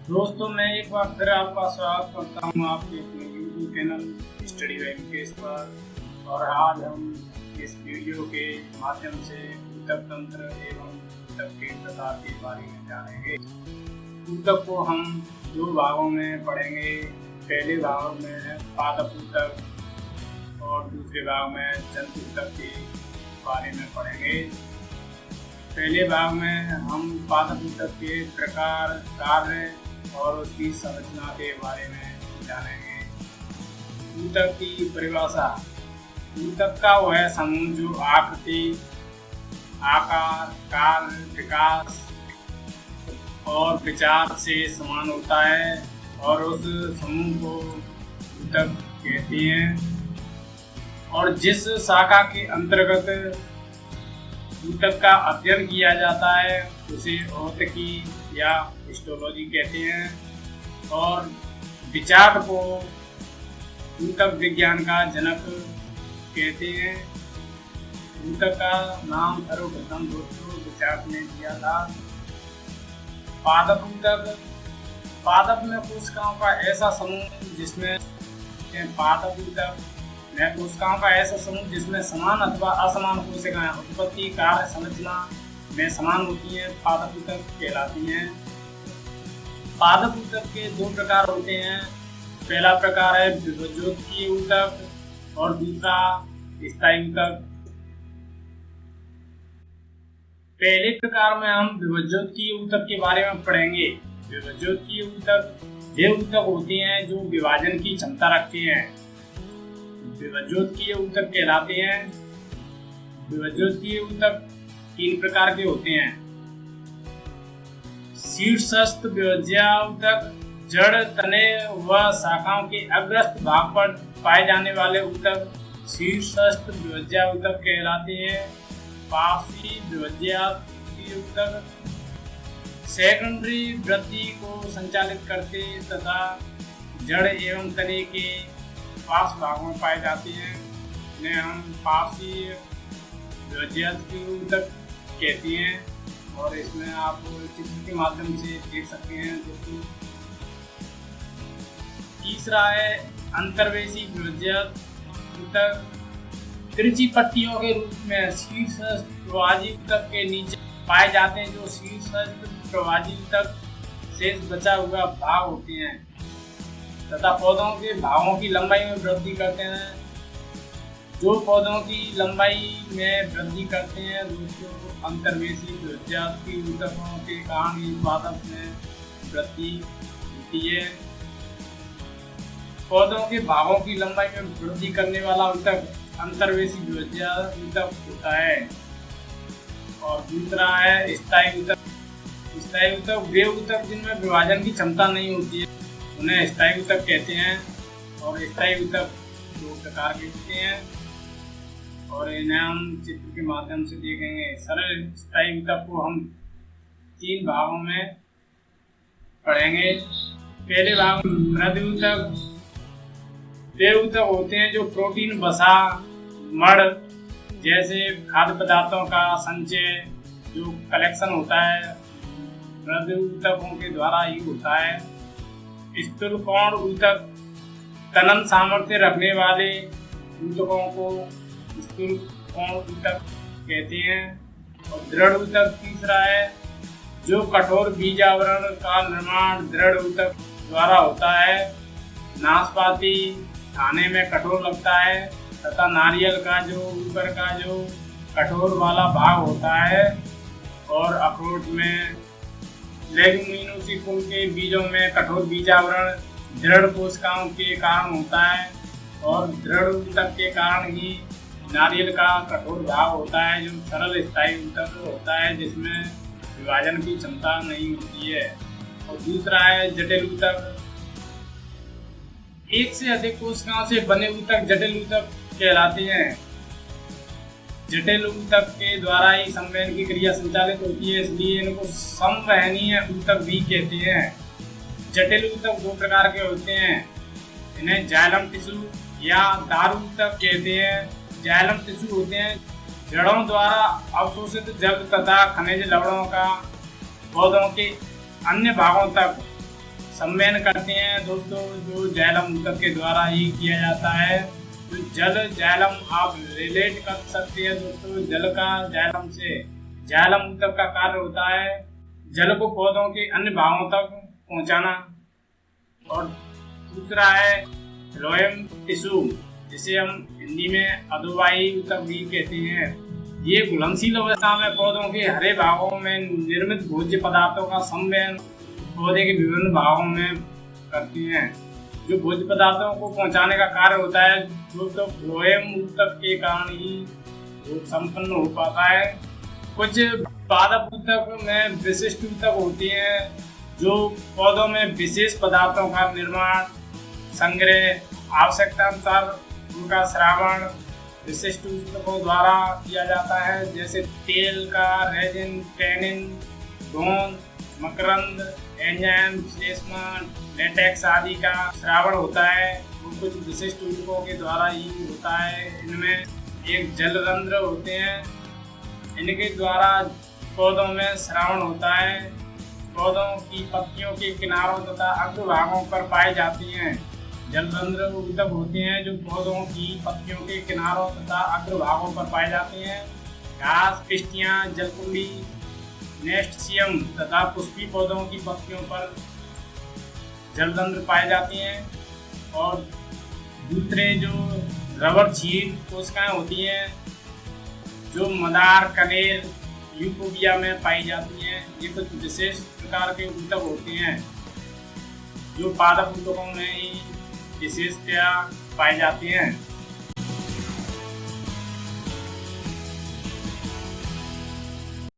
दोस्तों, मैं एक बार फिर आपका स्वागत करता हूं आपके अपने यूट्यूब चैनल स्टडी वेंकेश पर। और आज हम इस वीडियो के माध्यम से ऊतक तंत्र एवं ऊतक के प्रकार के बारे में जानेंगे। ऊतक को हम दो भागों में पढ़ेंगे। पहले भाग में पादप ऊतक और दूसरे भाग में जंतु ऊतक के बारे में पढ़ेंगे। पहले भाग में हम पादप ऊतक के प्रकार, कार्य और उसकी संरचना के बारे में जानेंगे। ऊतक की परिभाषा। ऊतक का वह समूह जो आकृति, आकार, कार्य, विकास और विचार से समान होता है और उस समूह को ऊतक कहते हैं। और जिस शाखा के अंतर्गत ऊतक का अध्ययन किया जाता है उसे औतकी या हिस्टोलॉजी कहते हैं। और विचार को ऊतक विज्ञान का जनक कहते हैं। ऊतक का नाम सर्वप्रथम दोस्तों विचार ने दिया था। पादप ऊतक। पादप में कोशिकाओं का ऐसा समूह जिसमें पादप ऊतक में कोशिकाओं का ऐसा समूह जिसमें समान अथवा असमान कोशिकाएं उत्पत्ति, कार्य, संरचना में समान होती हैं, पादप ऊतक कहलाती हैं। पादप ऊतक के दो प्रकार होते हैं। पहला प्रकार है विभज्योतकीय ऊतक और दूसरा स्थायी ऊतक। पहले प्रकार में हम विभज्योतकीय ऊतक के बारे में पढ़ेंगे। विभज्योतकीय ऊतक वे ऊतक होते हैं जो विभाजन की क्षमता रखते हैं, विभज्योतकीय ऊतक कहलाते हैं। विभज्योतकीय ऊतक तीन प्रकार के होते हैं। शीर्षस्थ विभज्य ऊतक, जड़, तने व शाखाओं के अग्रस्थ भाग पर पाए जाने वाले ऊतक शीर्षस्थ विभज्य ऊतक कहलाते हैं। पार्श्वी विभज्य ऊतक सेकेंडरी वृद्धि को संचालित करते तथा जड़ एवं तने के पार्श्व भागों में पाए जाते हैं। इन्हें हम पार्श्वी विभज्य ऊतक कहती हैं। और इसमें आप चित्र के माध्यम से देख सकते हैं दोस्तों। तीसरा है अंतर्वेशी विभज्य ऊतक। तिरछी पट्टियों के रूप में शीर्षस्थ प्रवाजी ऊतक के नीचे पाए जाते हैं, जो शीर्षस्थ प्रवाजी ऊतक शेष बचा हुआ भाग होते हैं तथा पौधों के भागों की लंबाई में वृद्धि करते हैं। जो पौधों की लंबाई में वृद्धि करते हैं दोस्तों अंतर्वेशी विभज्य ऊतकों के कारण ही पादप में वृद्धि होती है। पौधों के भागों की लंबाई में वृद्धि करने वाला ऊतक अंतर्वेशी विभज्य ऊतक होता है। और दूसरा है स्थायी ऊतक। स्थायी ऊतक वे ऊतक जिनमें विभाजन की क्षमता नहीं होती है, उन्हें स्थायी ऊतक कहते हैं। और स्थायी ऊतक दो प्रकार के होते हैं और इन्हें हम चित्र के माध्यम से देखेंगे। सरल स्थायी ऊतक को हम तीन भागों में पढ़ेंगे। पहले भाग मृद ऊतक। वे ऊतक होते हैं जो प्रोटीन, वसा, मड़ जैसे खाद्य पदार्थों का संचय जो कलेक्शन होता है मृद ऊतकों के द्वारा ही होता है। स्थूलकोण ऊतक। तनन सामर्थ्य रखने वाले ऊतकों को स्थूलकोण ऊतक कहते हैं। और दृढ़ ऊतक तीसरा है जो कठोर बीजावरण का निर्माण दृढ़ ऊतक द्वारा होता है। नाशपाती खाने में कठोर लगता है तथा नारियल का जो ऊपर का जो कठोर वाला भाग होता है और अखरोट में लेगुमिनोसी कुल के बीजों में कठोर बीजावरण दृढ़ कोशिकाओं के कारण होता है। और दृढ़ ऊतक के कारण ही नारियल का कठोर भाग होता है जो सरल स्थायी ऊतक होता है जिसमें विभाजन की क्षमता नहीं होती है। और दूसरा है जटिल ऊतक। एक से अधिक कोशिकाओं से बने ऊतक जटिल ऊतक कहलाते हैं। जटिल ऊतक के द्वारा ही संवहन की क्रिया संचालित होती है, इसलिए इनको संवहनीय ऊतक भी कहते हैं। जटिल ऊतक दो प्रकार के होते हैं। इन्हें जाइलम टिश्यू या दारू ऊतक कहते हैं। जाइलम टिश्यू होते हैं जड़ों द्वारा अवशोषित जल तथा खनिज लवणों का पौधों के अन्य भागों तक संवहन करते हैं दोस्तों, जो जाइलम ऊतक के द्वारा ही किया जाता है। तो जल जाइलम आप रिलेट कर सकते हैं दोस्तों, जल का जाइलम से। जाइलम ऊतक का कार्य होता है जल को पौधों के अन्य भागों तक पहुंचाना। और दूसरा है फ्लोएम टिश्यू, जिसे हम हिंदी में अधोवाही ऊतक भी कहते हैं। ये घुलनशील अवस्था में पौधों के हरे भागों में निर्मित भोज्य पदार्थों का संवहन पौधे के विभिन्न भागों में करती हैं। जो भोज्य पदार्थों को पहुंचाने का कार्य होता है दोस्तों, फ्लोएम ऊतक के कारण ही वो संपन्न हो पाता है। कुछ पादप ऊतक में विशिष्ट ऊतक होती हैं, जो पौधों में विशेष पदार्थों का निर्माण, संग्रह, आवश्यकता अनुसार उनका श्रावण विशिष्ट ऊतकों द्वारा किया जाता है। जैसे तेल का रेजिन, टैनिन, गोंद, मकरंद, एंजाइम, श्लेष्मा, लेटेक्स आदि का श्रावण होता है, वो कुछ विशिष्ट ऊतकों के द्वारा ही होता है। इनमें एक जलरंध्र होते हैं, इनके द्वारा पौधों में श्रावण होता है। पौधों की पत्तियों के किनारों तथा अग्रभागों पर पाई जाती हैं। जलरंध्र ऊतक होते हैं जो पौधों की पत्तियों के किनारों तथा अग्रभागों पर पाए जाते हैं। घास, पिस्टियाँ, जलकुंडी, नेस्टियम तथा पुष्पी पौधों की पत्तियों पर जलरंध्र पाए जाती हैं। और दूसरे जो रबर छील कोशिकाएं होती हैं, जो मदार, कनेर, यूफोबिया में पाई जाती हैं। ये कुछ विशेष प्रकार के ऊतक होते हैं जो पादप ऊतकों में ही विशेषतया पाई जाती हैं।